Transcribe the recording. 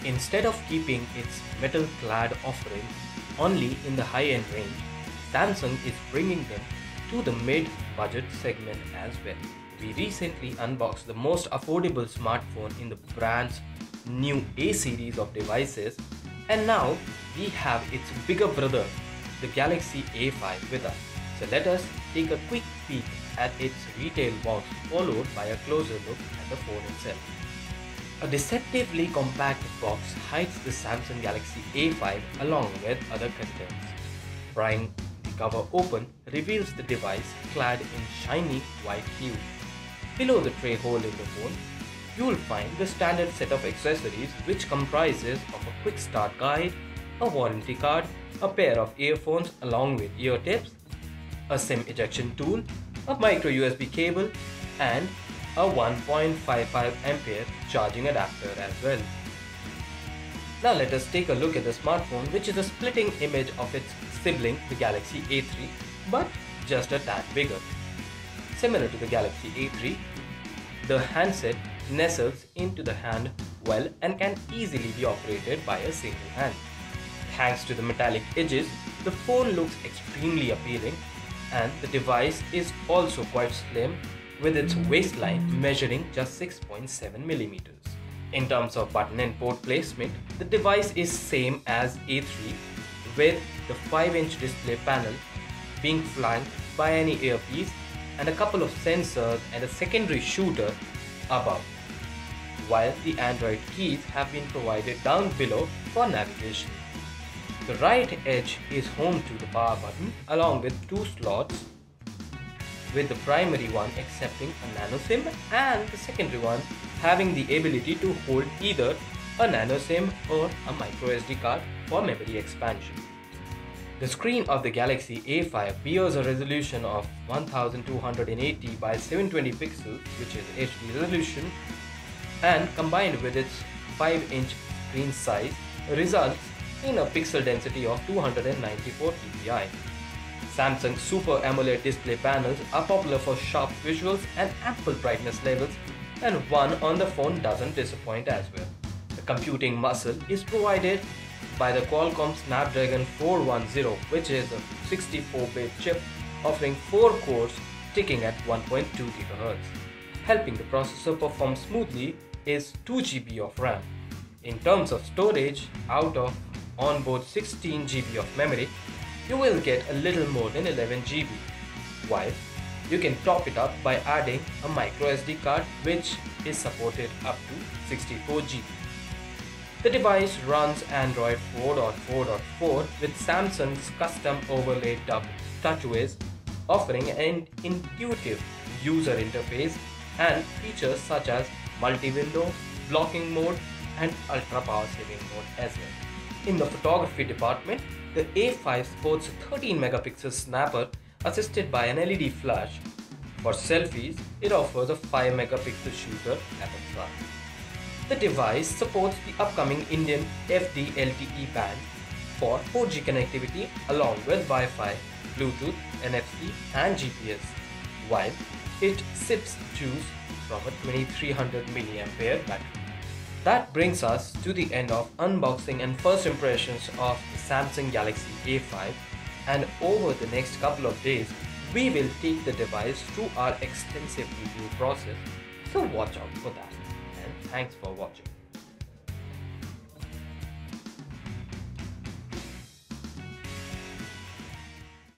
Instead of keeping its metal-clad offering only in the high-end range, Samsung is bringing them to the mid-budget segment as well. We recently unboxed the most affordable smartphone in the brand's new A series of devices, and now we have its bigger brother, the Galaxy A5 with us. So let us take a quick peek at its retail box, followed by a closer look at the phone itself. A deceptively compact box hides the Samsung Galaxy A5 along with other contents. Prying the cover open reveals the device clad in shiny white hue. Below the tray hole in the phone, you will find the standard set of accessories, which comprises of a quick start guide, a warranty card, a pair of earphones along with ear tips, a SIM ejection tool, a micro USB cable, and a 1.55 ampere charging adapter as well. Now let us take a look at the smartphone, which is a splitting image of its sibling, the Galaxy A3, but just a tad bigger. Similar to the Galaxy A3, the handset nestles into the hand well and can easily be operated by a single hand. Thanks to the metallic edges, the phone looks extremely appealing, and the device is also quite slim, with its waistline measuring just 6.7 millimeters. In terms of button and port placement, the device is same as A3, with the 5-inch display panel being flanked by an earpiece and a couple of sensors and a secondary shooter above, while the Android keys have been provided down below for navigation. The right edge is home to the power button along with two slots, with the primary one accepting a nano SIM and the secondary one having the ability to hold either a nano SIM or a micro SD card for memory expansion. The screen of the Galaxy A5 bears a resolution of 1280 by 720 pixels, which is HD resolution, and combined with its 5-inch screen size results in a pixel density of 294 ppi. Samsung Super AMOLED display panels are popular for sharp visuals and ample brightness levels, and one on the phone doesn't disappoint as well. The computing muscle is provided by the Qualcomm Snapdragon 410, which is a 64-bit chip offering 4 cores ticking at 1.2 GHz. Helping the processor perform smoothly is 2 GB of RAM. In terms of storage, out of onboard 16 GB of memory, you will get a little more than 11 GB, while you can top it up by adding a micro SD card, which is supported up to 64 GB. The device runs Android 4.4.4 with Samsung's custom overlaid TouchWiz, offering an intuitive user interface and features such as multi-window, blocking mode, and ultra power saving mode as well. In the photography department, the A5 sports a 13 megapixel snapper assisted by an LED flash. For selfies, it offers a 5 megapixel shooter at the front. The device supports the upcoming Indian FD-LTE band for 4G connectivity along with Wi-Fi, Bluetooth, NFC and GPS, while it sips juice from a 2300 mAh battery. That brings us to the end of unboxing and first impressions of the Samsung Galaxy A5, and over the next couple of days we will take the device through our extensive review process, so watch out for that, and thanks for watching.